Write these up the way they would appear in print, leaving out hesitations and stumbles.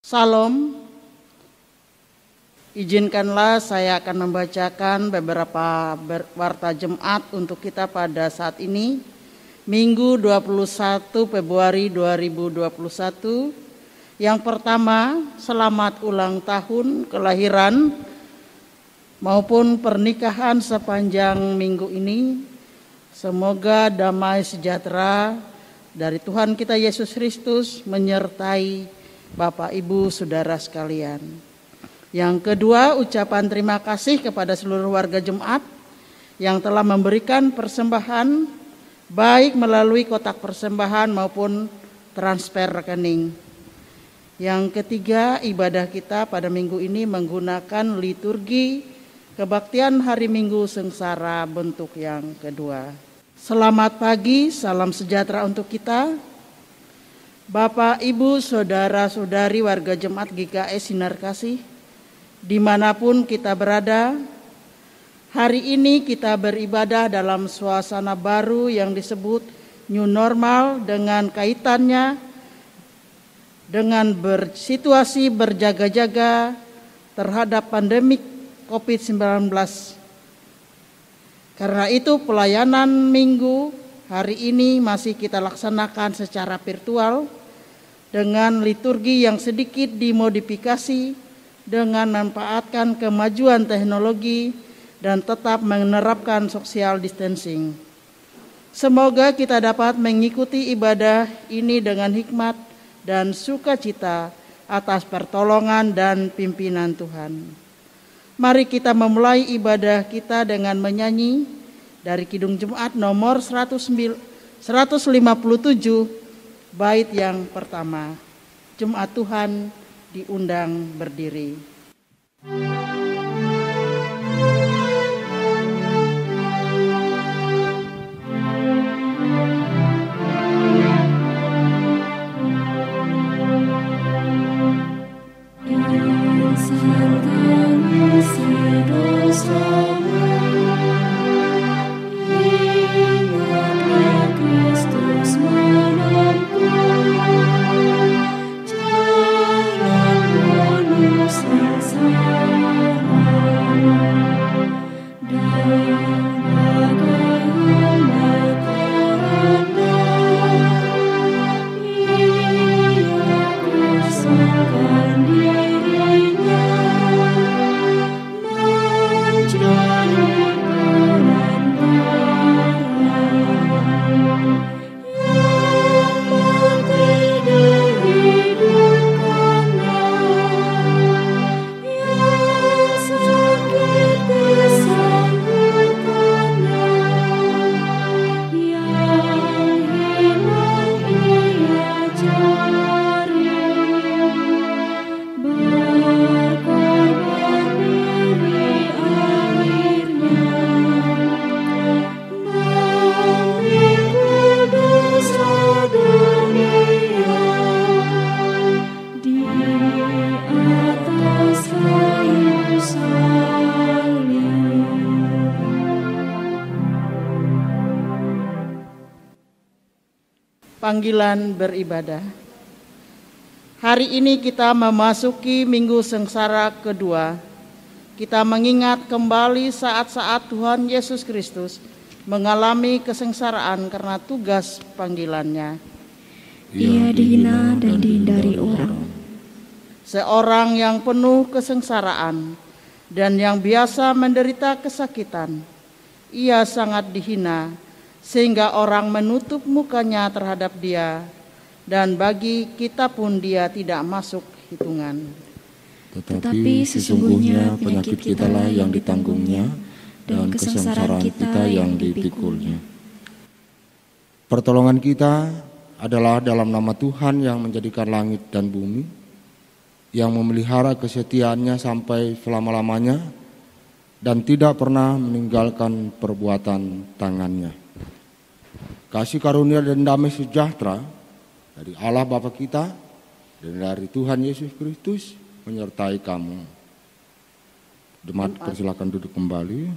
Salam, izinkanlah saya akan membacakan beberapa warta Jumat untuk kita pada saat ini, Minggu 21 Februari 2021. Yang pertama, selamat ulang tahun kelahiran maupun pernikahan sepanjang minggu ini. Semoga damai sejahtera dari Tuhan kita Yesus Kristus menyertai Bapak, Ibu, Saudara sekalian. Yang kedua, ucapan terima kasih kepada seluruh warga Jemaat yang telah memberikan persembahan baik melalui kotak persembahan maupun transfer rekening. Yang ketiga, ibadah kita pada minggu ini menggunakan liturgi kebaktian hari Minggu Sengsara bentuk yang kedua. Selamat pagi, salam sejahtera untuk kita. Bapak, Ibu, Saudara-saudari warga Jemaat GKS Sinar Kasih, dimanapun kita berada, hari ini kita beribadah dalam suasana baru yang disebut New Normal dengan kaitannya dengan situasi berjaga-jaga terhadap pandemi COVID-19. Karena itu pelayanan minggu hari ini masih kita laksanakan secara virtual dengan liturgi yang sedikit dimodifikasi dengan memanfaatkan kemajuan teknologi dan tetap menerapkan social distancing. Semoga kita dapat mengikuti ibadah ini dengan hikmat dan sukacita atas pertolongan dan pimpinan Tuhan. Mari kita memulai ibadah kita dengan menyanyi dari Kidung Jemaat nomor 157, bait yang pertama. Jemaat Tuhan diundang berdiri. Panggilan beribadah. Hari ini kita memasuki Minggu Sengsara kedua. Kita mengingat kembali saat-saat Tuhan Yesus Kristus mengalami kesengsaraan karena tugas panggilannya. Ia dihina dan dihindari orang. Seorang yang penuh kesengsaraan dan yang biasa menderita kesakitan. Ia sangat dihina sehingga orang menutup mukanya terhadap dia, dan bagi kita pun dia tidak masuk hitungan. Tetapi sesungguhnya penyakit kitalah yang ditanggungnya, dan kesengsaraan kita yang dipikulnya. Pertolongan kita adalah dalam nama Tuhan yang menjadikan langit dan bumi, yang memelihara kesetiaannya sampai selama-lamanya, dan tidak pernah meninggalkan perbuatan tangannya. Kasih karunia dan damai sejahtera dari Allah Bapa kita dan dari Tuhan Yesus Kristus menyertai kamu. Jemaat persilakan duduk kembali.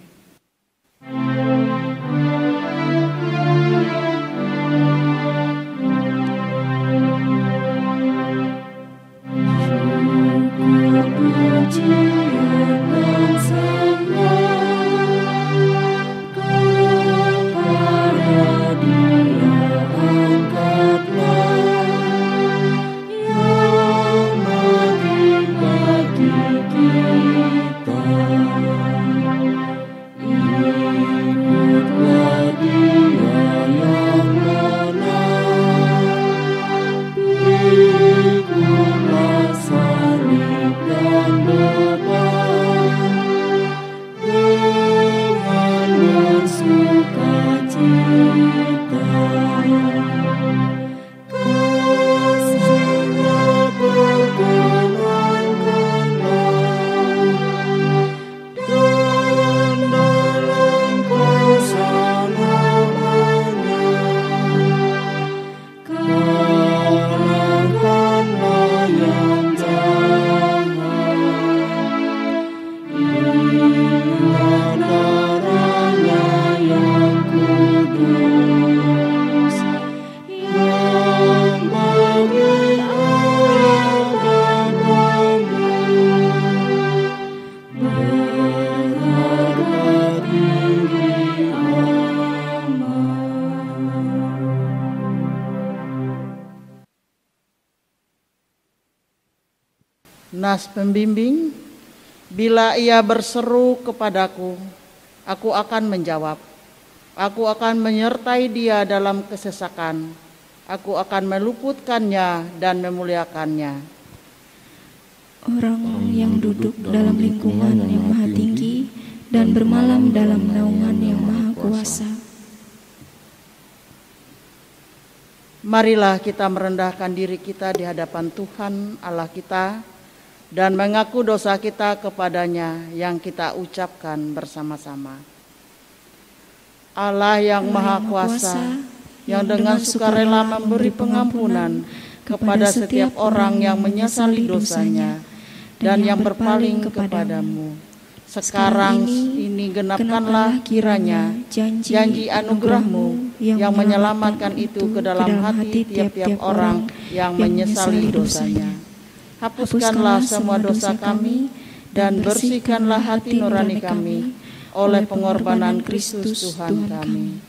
Nas pembimbing, bila ia berseru kepadaku, aku akan menjawab. Aku akan menyertai dia dalam kesesakan. Aku akan meluputkannya dan memuliakannya. Orang yang duduk dalam lingkungan yang maha tinggi dan bermalam dalam naungan yang maha kuasa. Marilah kita merendahkan diri kita di hadapan Tuhan Allah kita dan mengaku dosa kita kepadanya yang kita ucapkan bersama-sama. Allah yang maha kuasa, yang dengan sukarela memberi pengampunan kepada setiap orang yang menyesali dosanya dan yang berpaling kepadamu. Sekarang ini genapkanlah kiranya janji anugerah-Mu yang menyelamatkan itu ke dalam hati tiap-tiap orang yang menyesali dosanya. Hapuskanlah semua dosa kami dan bersihkanlah hati nurani kami oleh pengorbanan Kristus Tuhan kami.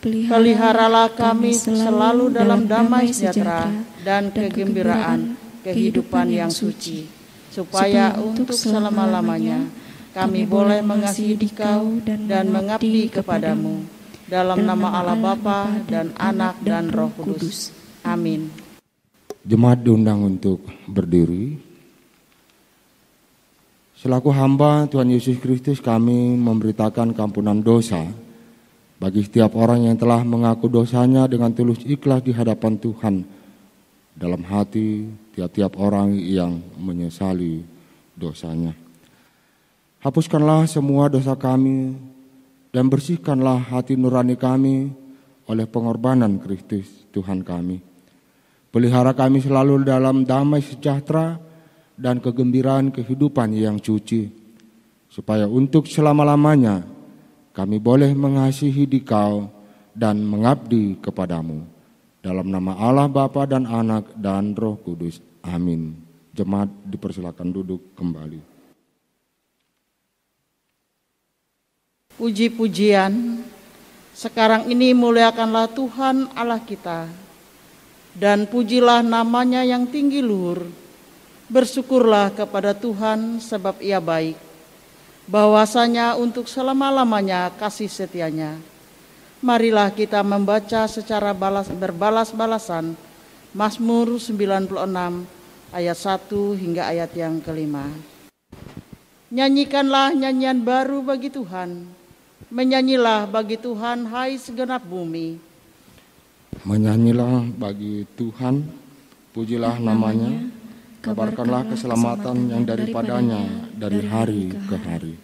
Peliharalah kami selalu dalam damai sejahtera dan kegembiraan kehidupan yang suci, supaya untuk selama-lamanya kami boleh mengasihi Dikau dan mengabdi kepadamu, dalam nama Allah Bapa dan Anak dan Roh Kudus. Amin. Jemaat diundang untuk berdiri. Selaku hamba Tuhan Yesus Kristus, kami memberitakan keampunan dosa bagi setiap orang yang telah mengaku dosanya dengan tulus ikhlas di hadapan Tuhan dalam hati tiap-tiap orang yang menyesali dosanya. Hapuskanlah semua dosa kami dan bersihkanlah hati nurani kami oleh pengorbanan Kristus Tuhan kami. Pelihara kami selalu dalam damai sejahtera dan kegembiraan kehidupan yang suci, supaya untuk selama-lamanya kami boleh mengasihi Dikau dan mengabdi kepadamu. Dalam nama Allah Bapa dan Anak dan Roh Kudus. Amin. Jemaat dipersilakan duduk kembali. Puji-pujian, sekarang ini muliakanlah Tuhan Allah kita, dan pujilah namanya yang tinggi luhur. Bersyukurlah kepada Tuhan sebab Ia baik, bahwasanya untuk selama-lamanya kasih setianya. Marilah kita membaca secara berbalas-balasan Mazmur 96 ayat 1 hingga ayat yang kelima. Nyanyikanlah nyanyian baru bagi Tuhan. Menyanyilah bagi Tuhan, hai segenap bumi. Menyanyilah bagi Tuhan, pujilah namanya, kabarkanlah keselamatan yang daripadanya dari hari ke hari.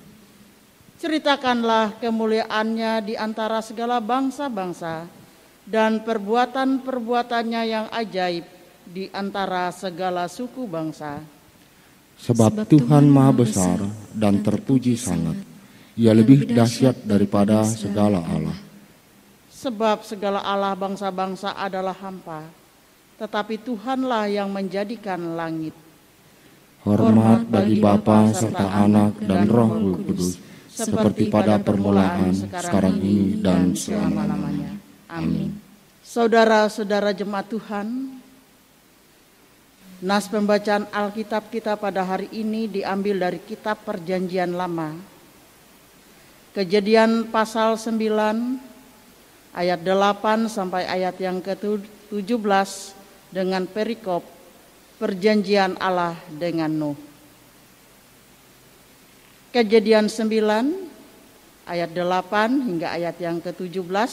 Ceritakanlah kemuliaannya di antara segala bangsa-bangsa dan perbuatan-perbuatannya yang ajaib di antara segala suku bangsa. Sebab Tuhan Maha Besar dan terpuji sangat. Ia lebih dahsyat daripada segala Allah. Sebab segala Allah bangsa-bangsa adalah hampa, tetapi Tuhanlah yang menjadikan langit. Hormat bagi Bapa serta Anak dan Roh Kudus, seperti pada permulaan, sekarang ini, dan selama-lamanya. Amin. Saudara-saudara jemaat Tuhan, nas pembacaan Alkitab kita pada hari ini diambil dari kitab Perjanjian Lama. Kejadian pasal 9 ayat 8 sampai ayat yang ke-17 dengan perikop perjanjian Allah dengan Nuh. Kejadian 9 ayat 8 hingga ayat yang ke-17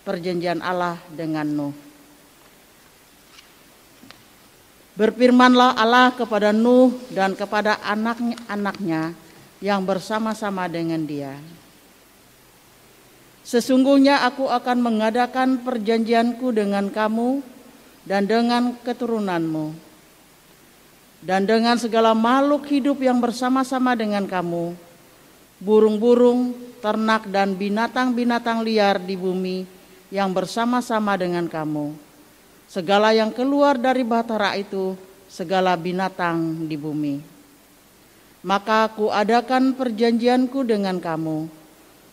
perjanjian Allah dengan Nuh. Berfirmanlah Allah kepada Nuh dan kepada anak-anaknya yang bersama-sama dengan dia. Sesungguhnya aku akan mengadakan perjanjianku dengan kamu dan dengan keturunanmu, dan dengan segala makhluk hidup yang bersama-sama dengan kamu, burung-burung, ternak dan binatang-binatang liar di bumi yang bersama-sama dengan kamu, segala yang keluar dari bahtera itu, segala binatang di bumi. Maka aku adakan perjanjianku dengan kamu,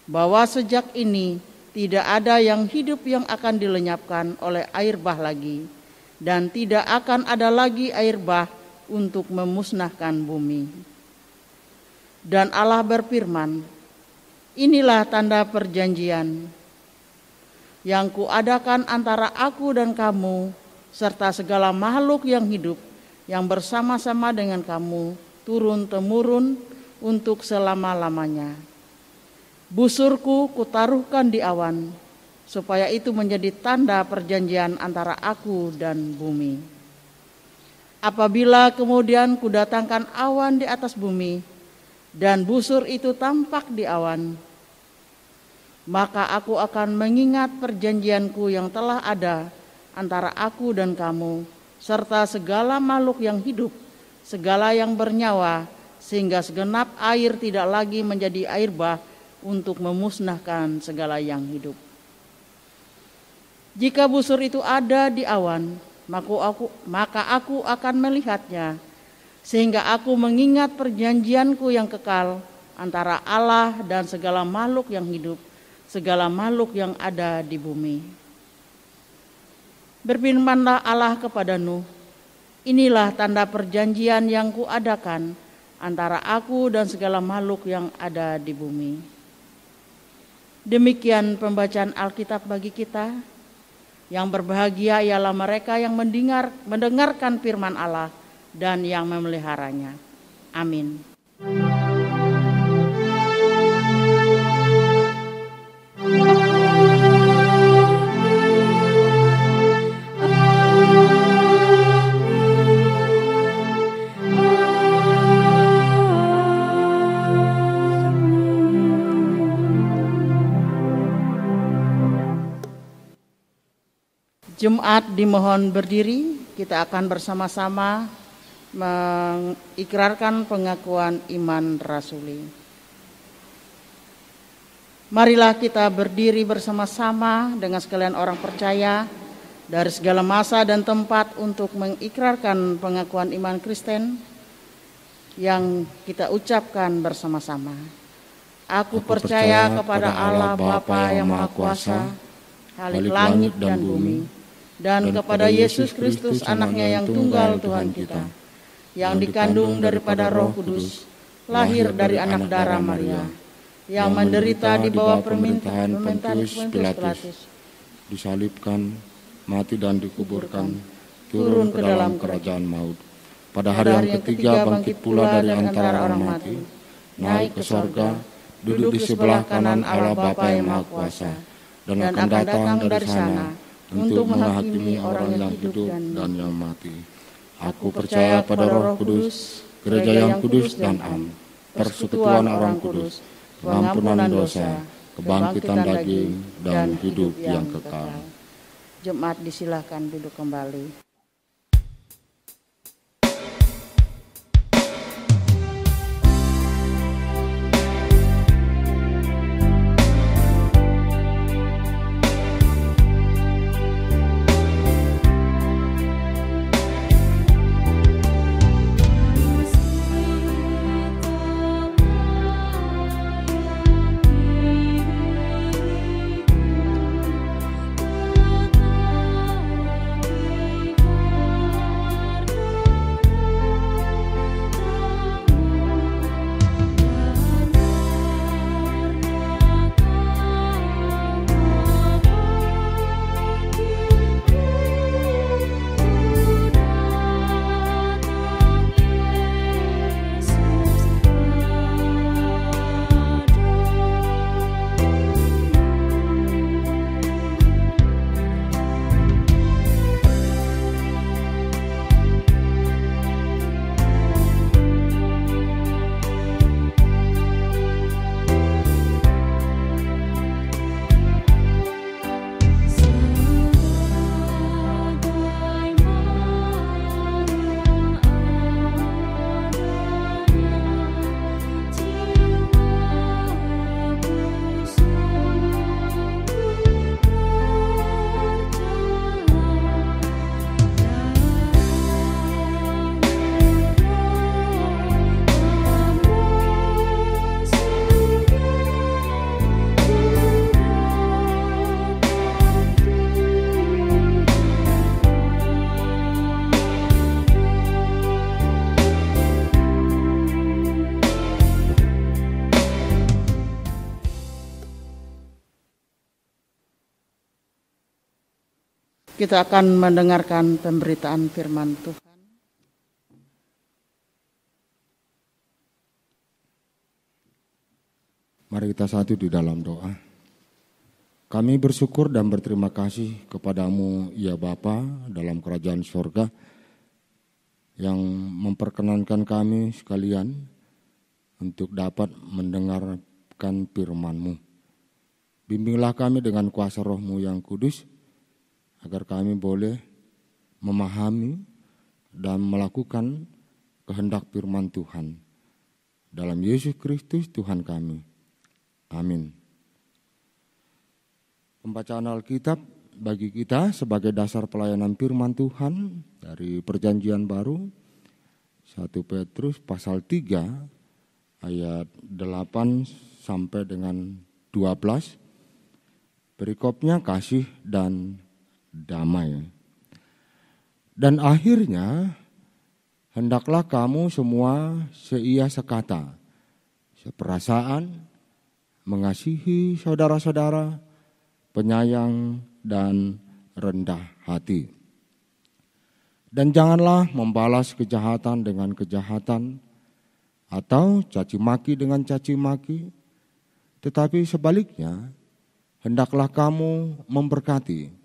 bahwa sejak ini tidak ada yang hidup yang akan dilenyapkan oleh air bah lagi, dan tidak akan ada lagi air bah untuk memusnahkan bumi. Dan Allah berfirman, inilah tanda perjanjian yang kuadakan antara aku dan kamu serta segala makhluk yang hidup yang bersama-sama dengan kamu turun-temurun untuk selama-lamanya. Busurku kutaruhkan di awan, supaya itu menjadi tanda perjanjian antara aku dan bumi. Apabila kemudian kudatangkan awan di atas bumi, dan busur itu tampak di awan, maka aku akan mengingat perjanjianku yang telah ada antara aku dan kamu, serta segala makhluk yang hidup, segala yang bernyawa, sehingga segenap air tidak lagi menjadi air bah untuk memusnahkan segala yang hidup. Jika busur itu ada di awan, maka aku akan melihatnya, sehingga aku mengingat perjanjianku yang kekal antara Allah dan segala makhluk yang hidup, segala makhluk yang ada di bumi. Berfirmanlah Allah kepada Nuh, inilah tanda perjanjian yang kuadakan antara aku dan segala makhluk yang ada di bumi. Demikian pembacaan Alkitab bagi kita. Yang berbahagia ialah mereka yang mendengarkan firman Allah dan yang memeliharanya. Amin. Jemaat dimohon berdiri, kita akan bersama-sama mengikrarkan pengakuan iman rasuli. Marilah kita berdiri bersama-sama dengan sekalian orang percaya dari segala masa dan tempat untuk mengikrarkan pengakuan iman Kristen yang kita ucapkan bersama-sama. Aku percaya kepada Allah Bapa yang Maha Kuasa, Khalik langit dan bumi, dan kepada Yesus Kristus anaknya yang tunggal Tuhan kita, yang dikandung daripada Roh Kudus, lahir dari anak darah Maria, yang menderita di bawah pemerintahan Pontius Pilatus, disalibkan, mati dan dikuburkan, turun ke dalam kerajaan maut. Pada hari yang ketiga bangkit pula dari antara orang mati, naik ke sorga, duduk di sebelah kanan Allah Bapa yang Maha Kuasa, dan akan datang dari sana untuk menghakimi orang yang hidup dan yang mati. Aku percaya pada Roh Kudus, gereja yang kudus dan am, persekutuan orang kudus, pengampunan dosa, kebangkitan daging, dan hidup yang kekal. Jemaat disilahkan duduk kembali. Kita akan mendengarkan pemberitaan firman Tuhan. Mari kita satu di dalam doa. Kami bersyukur dan berterima kasih kepadamu ya Bapa dalam kerajaan surga yang memperkenankan kami sekalian untuk dapat mendengarkan firman-Mu. Bimbinglah kami dengan kuasa Roh-Mu yang kudus, agar kami boleh memahami dan melakukan kehendak firman Tuhan. Dalam Yesus Kristus Tuhan kami. Amin. Pembacaan Alkitab bagi kita sebagai dasar pelayanan firman Tuhan dari Perjanjian Baru, 1 Petrus pasal 3 ayat 8 sampai dengan 12. Perikopnya kasih dan damai. Dan akhirnya hendaklah kamu semua seia sekata, seperasaan, mengasihi saudara-saudara, penyayang dan rendah hati. Dan janganlah membalas kejahatan dengan kejahatan atau caci maki dengan caci maki, tetapi sebaliknya hendaklah kamu memberkati.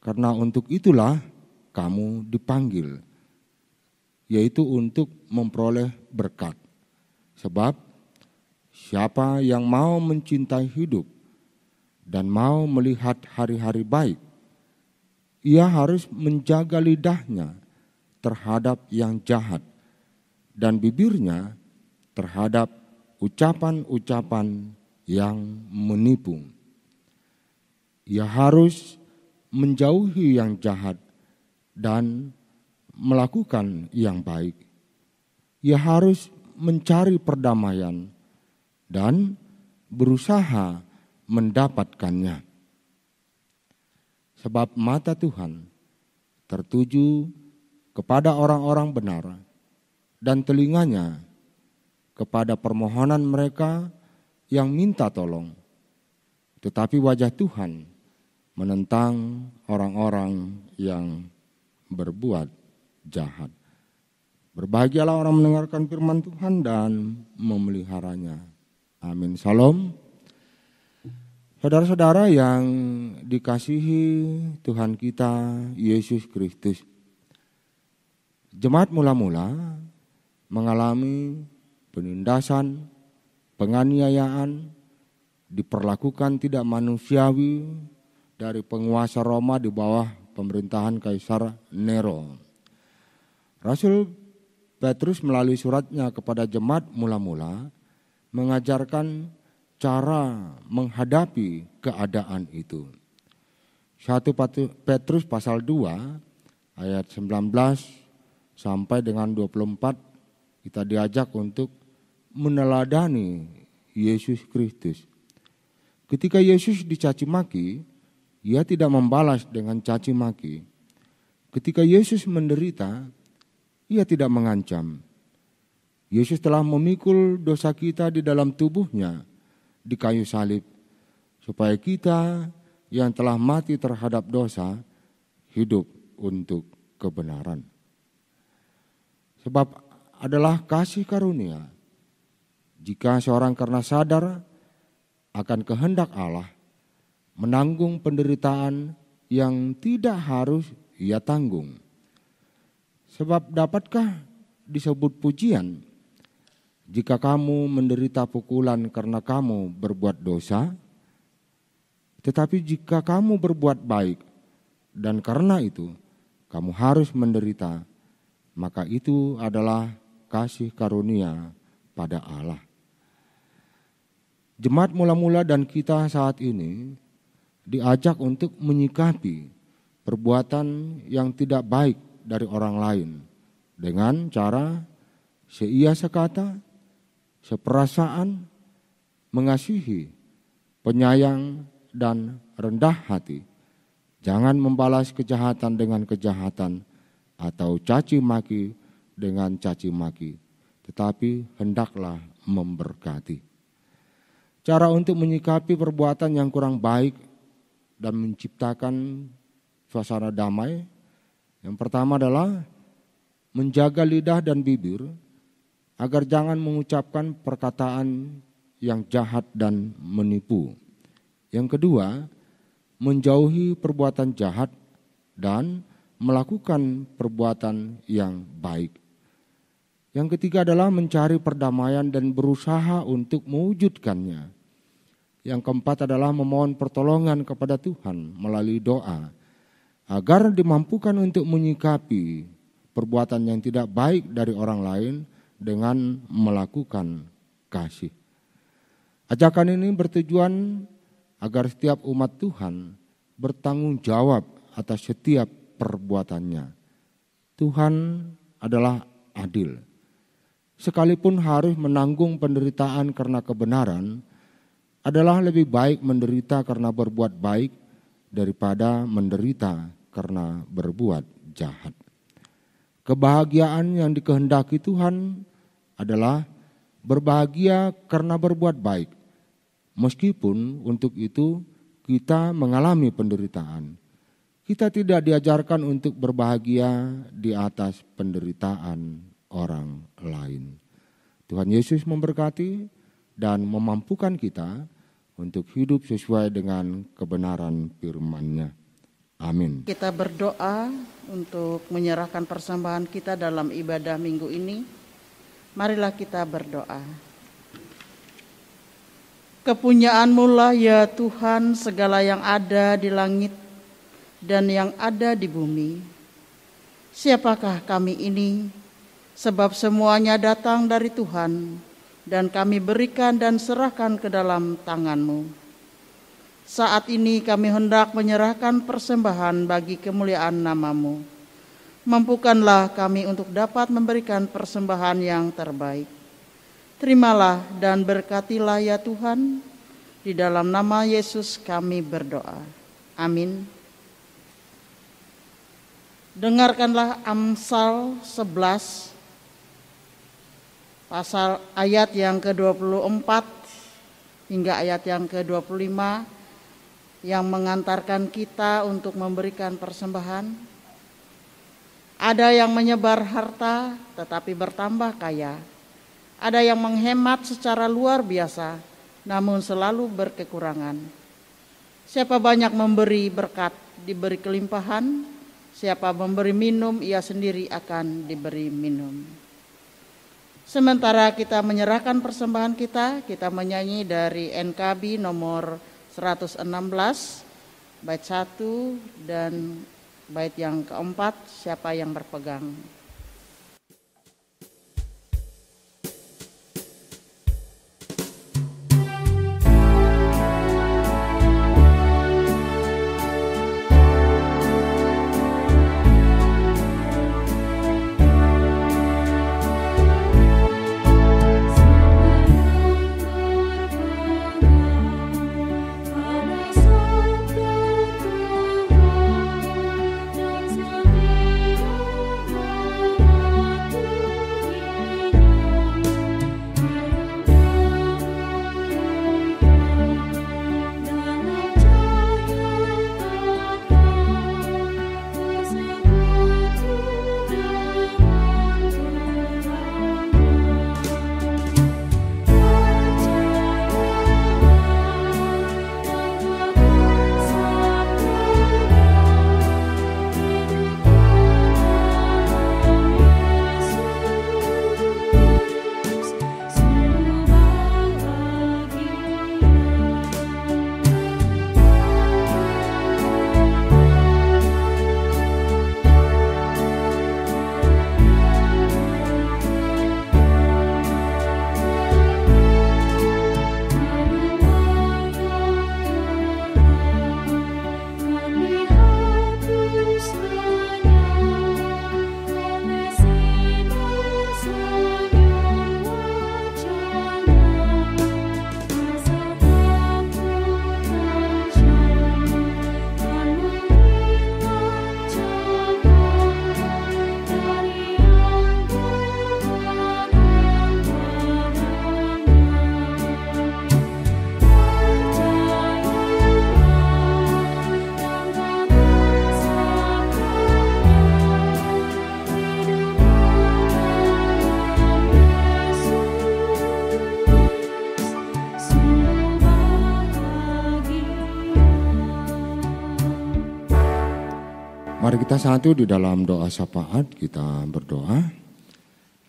Karena untuk itulah kamu dipanggil, yaitu untuk memperoleh berkat. Sebab siapa yang mau mencintai hidup dan mau melihat hari-hari baik, ia harus menjaga lidahnya terhadap yang jahat dan bibirnya terhadap ucapan-ucapan yang menipu. Ia harus menjauhi yang jahat dan melakukan yang baik. Ia harus mencari perdamaian dan berusaha mendapatkannya. Sebab mata Tuhan tertuju kepada orang-orang benar dan telinganya kepada permohonan mereka yang minta tolong. Tetapi wajah Tuhan menentang orang-orang yang berbuat jahat. Berbahagialah orang mendengarkan firman Tuhan dan memeliharanya. Amin. Salam. Saudara-saudara yang dikasihi Tuhan kita Yesus Kristus. Jemaat mula-mula mengalami penindasan, penganiayaan, diperlakukan tidak manusiawi dari penguasa Roma di bawah pemerintahan Kaisar Nero. Rasul Petrus melalui suratnya kepada jemaat mula-mula mengajarkan cara menghadapi keadaan itu. 1 Petrus pasal 2 ayat 19 sampai dengan 24 kita diajak untuk meneladani Yesus Kristus. Ketika Yesus dicaci maki, ia tidak membalas dengan caci maki. Ketika Yesus menderita, ia tidak mengancam. Yesus telah memikul dosa kita di dalam tubuhnya di kayu salib, supaya kita yang telah mati terhadap dosa hidup untuk kebenaran. Sebab adalah kasih karunia jika seorang karena sadar akan kehendak Allah menanggung penderitaan yang tidak harus ia tanggung. Sebab dapatkah disebut pujian jika kamu menderita pukulan karena kamu berbuat dosa? Tetapi jika kamu berbuat baik dan karena itu kamu harus menderita, maka itu adalah kasih karunia pada Allah. Jemaat mula-mula dan kita saat ini diajak untuk menyikapi perbuatan yang tidak baik dari orang lain dengan cara seia sekata, seperasaan, mengasihi, penyayang, dan rendah hati. Jangan membalas kejahatan dengan kejahatan atau caci maki dengan caci maki, tetapi hendaklah memberkati. Cara untuk menyikapi perbuatan yang kurang baik dan menciptakan suasana damai. Yang pertama adalah menjaga lidah dan bibir agar jangan mengucapkan perkataan yang jahat dan menipu. Yang kedua, menjauhi perbuatan jahat dan melakukan perbuatan yang baik. Yang ketiga adalah mencari perdamaian dan berusaha untuk mewujudkannya. Yang keempat adalah memohon pertolongan kepada Tuhan melalui doa agar dimampukan untuk menyikapi perbuatan yang tidak baik dari orang lain dengan melakukan kasih. Ajakan ini bertujuan agar setiap umat Tuhan bertanggung jawab atas setiap perbuatannya. Tuhan adalah adil. Sekalipun harus menanggung penderitaan karena kebenaran, adalah lebih baik menderita karena berbuat baik daripada menderita karena berbuat jahat. Kebahagiaan yang dikehendaki Tuhan adalah berbahagia karena berbuat baik, meskipun untuk itu kita mengalami penderitaan. Kita tidak diajarkan untuk berbahagia di atas penderitaan orang lain. Tuhan Yesus memberkati dan memampukan kita untuk hidup sesuai dengan kebenaran firman-Nya. Amin. Kita berdoa untuk menyerahkan persembahan kita dalam ibadah minggu ini. Marilah kita berdoa. Kepunyaan-Mu lah ya Tuhan segala yang ada di langit dan yang ada di bumi. Siapakah kami ini? Sebab semuanya datang dari Tuhan dan kami berikan dan serahkan ke dalam tangan-Mu. Saat ini kami hendak menyerahkan persembahan bagi kemuliaan nama-Mu. Mampukanlah kami untuk dapat memberikan persembahan yang terbaik. Terimalah dan berkatilah ya Tuhan, di dalam nama Yesus kami berdoa. Amin. Dengarkanlah Amsal 11 pasal ayat yang ke-24 hingga ayat yang ke-25 yang mengantarkan kita untuk memberikan persembahan. Ada yang menyebar harta tetapi bertambah kaya. Ada yang menghemat secara luar biasa namun selalu berkekurangan. Siapa banyak memberi berkat diberi kelimpahan, siapa memberi minum ia sendiri akan diberi minum. Sementara kita menyerahkan persembahan kita menyanyi dari NKB nomor 116, bait 1 dan bait yang keempat, siapa yang berpegang. Dan Mari kita satu di dalam doa syafaat, kita berdoa.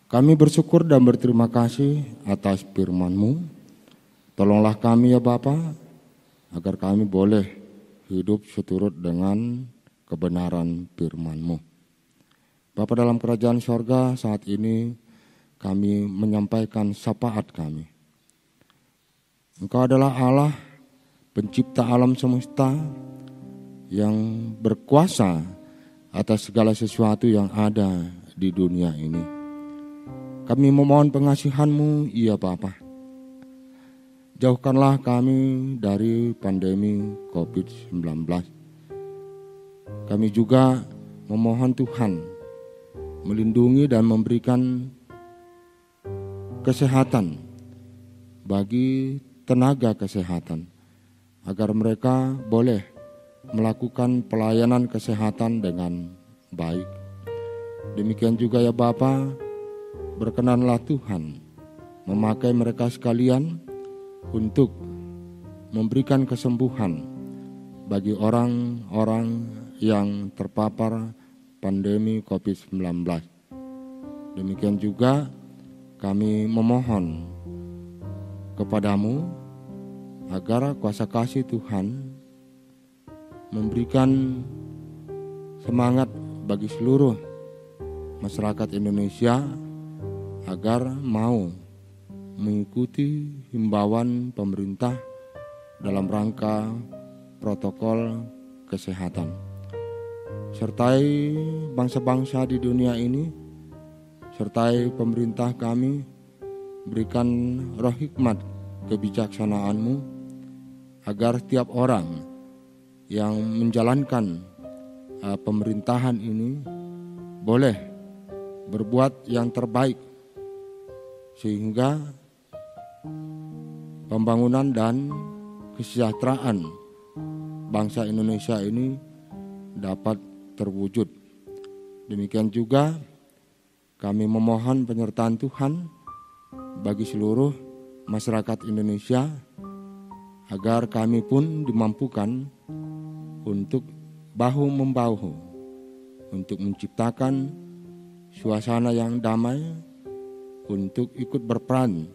Kami bersyukur dan berterima kasih atas firman-Mu. Tolonglah kami ya Bapa, agar kami boleh hidup seturut dengan kebenaran firman-Mu. Bapa dalam kerajaan sorga, saat ini kami menyampaikan syafaat kami. Engkau adalah Allah, pencipta alam semesta, yang berkuasa atas segala sesuatu yang ada di dunia ini. Kami memohon pengasihan-Mu, ya Bapa. Jauhkanlah kami dari pandemi COVID-19. Kami juga memohon Tuhan melindungi dan memberikan kesehatan bagi tenaga kesehatan, agar mereka boleh melakukan pelayanan kesehatan dengan baik. Demikian juga ya Bapa, berkenanlah Tuhan memakai mereka sekalian untuk memberikan kesembuhan bagi orang-orang yang terpapar pandemi COVID-19. Demikian juga kami memohon kepadamu agar kuasa kasih Tuhan memberikan semangat bagi seluruh masyarakat Indonesia agar mau mengikuti himbauan pemerintah dalam rangka protokol kesehatan. Sertai bangsa-bangsa di dunia ini, sertai pemerintah kami, berikan roh hikmat kebijaksanaan-Mu agar setiap orang yang menjalankan pemerintahan ini boleh berbuat yang terbaik, sehingga pembangunan dan kesejahteraan bangsa Indonesia ini dapat terwujud. Demikian juga kami memohon penyertaan Tuhan bagi seluruh masyarakat Indonesia, agar kami pun dimampukan untuk bahu-membahu untuk menciptakan suasana yang damai, untuk ikut berperan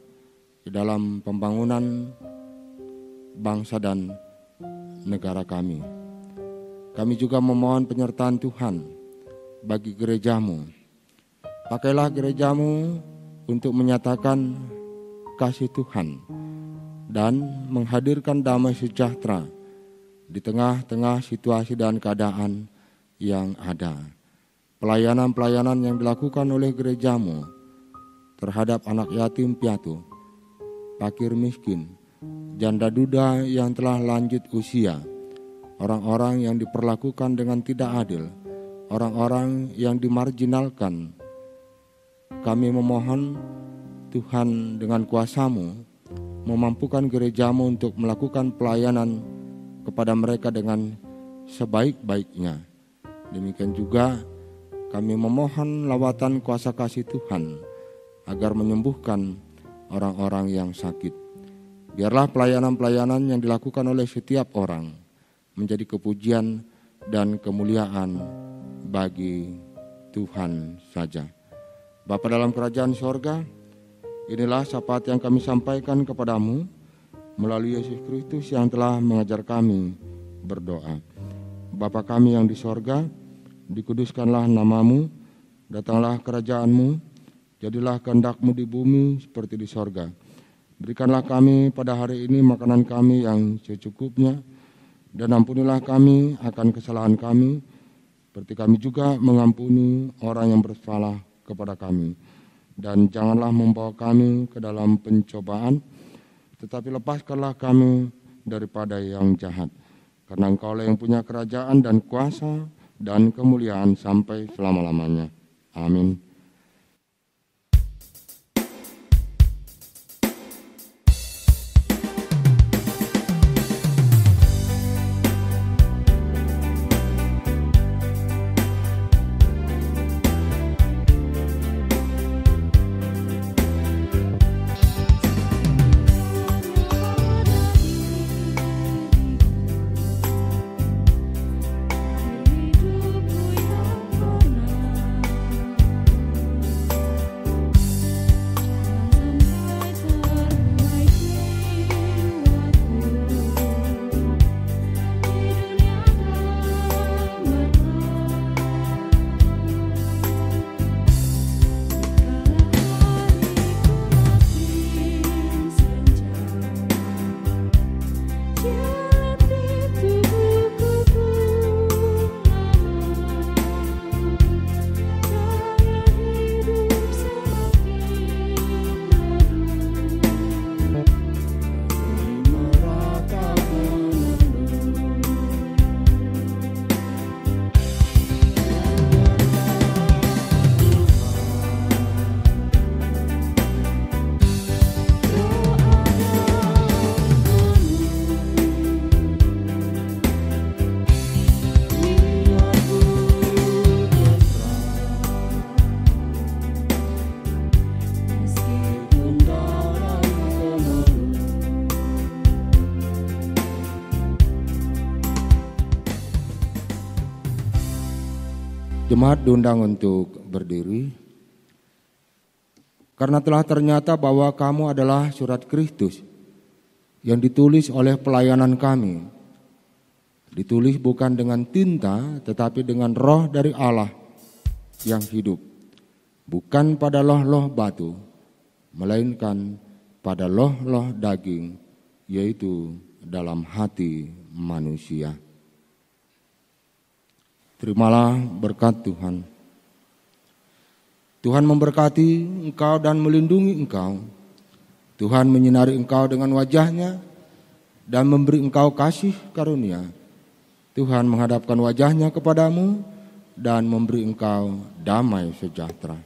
di dalam pembangunan bangsa dan negara kami. Kami juga memohon penyertaan Tuhan bagi gereja-Mu. Pakailah gereja-Mu untuk menyatakan kasih Tuhan dan menghadirkan damai sejahtera di tengah-tengah situasi dan keadaan yang ada. Pelayanan-pelayanan yang dilakukan oleh gereja-Mu terhadap anak yatim piatu, fakir miskin, janda duda yang telah lanjut usia, orang-orang yang diperlakukan dengan tidak adil, orang-orang yang dimarginalkan. Kami memohon Tuhan dengan kuasa-Mu memampukan gereja-Mu untuk melakukan pelayanan kepada mereka dengan sebaik-baiknya. Demikian juga kami memohon lawatan kuasa kasih Tuhan agar menyembuhkan orang-orang yang sakit. Biarlah pelayanan-pelayanan yang dilakukan oleh setiap orang menjadi kepujian dan kemuliaan bagi Tuhan saja. Bapa dalam kerajaan sorga, inilah syafaat yang kami sampaikan kepadamu melalui Yesus Kristus yang telah mengajar kami berdoa. Bapa kami yang di sorga, dikuduskanlah nama-Mu, datanglah kerajaan-Mu, jadilah kehendak-Mu di bumi seperti di sorga. Berikanlah kami pada hari ini makanan kami yang secukupnya, dan ampunilah kami akan kesalahan kami, seperti kami juga mengampuni orang yang bersalah kepada kami. Dan janganlah membawa kami ke dalam pencobaan, tetapi lepaskanlah kami daripada yang jahat. Karena Engkaulah yang punya kerajaan dan kuasa dan kemuliaan sampai selama-lamanya. Amin. Hidupku Jemaat diundang untuk berdiri. Karena telah ternyata bahwa kamu adalah surat Kristus yang ditulis oleh pelayanan kami. Ditulis bukan dengan tinta tetapi dengan roh dari Allah yang hidup. Bukan pada loh-loh batu, melainkan pada loh-loh daging, yaitu dalam hati manusia. Terimalah berkat Tuhan. Tuhan memberkati engkau dan melindungi engkau. Tuhan menyinari engkau dengan wajah-Nya dan memberi engkau kasih karunia. Tuhan menghadapkan wajah-Nya kepadamu dan memberi engkau damai sejahtera.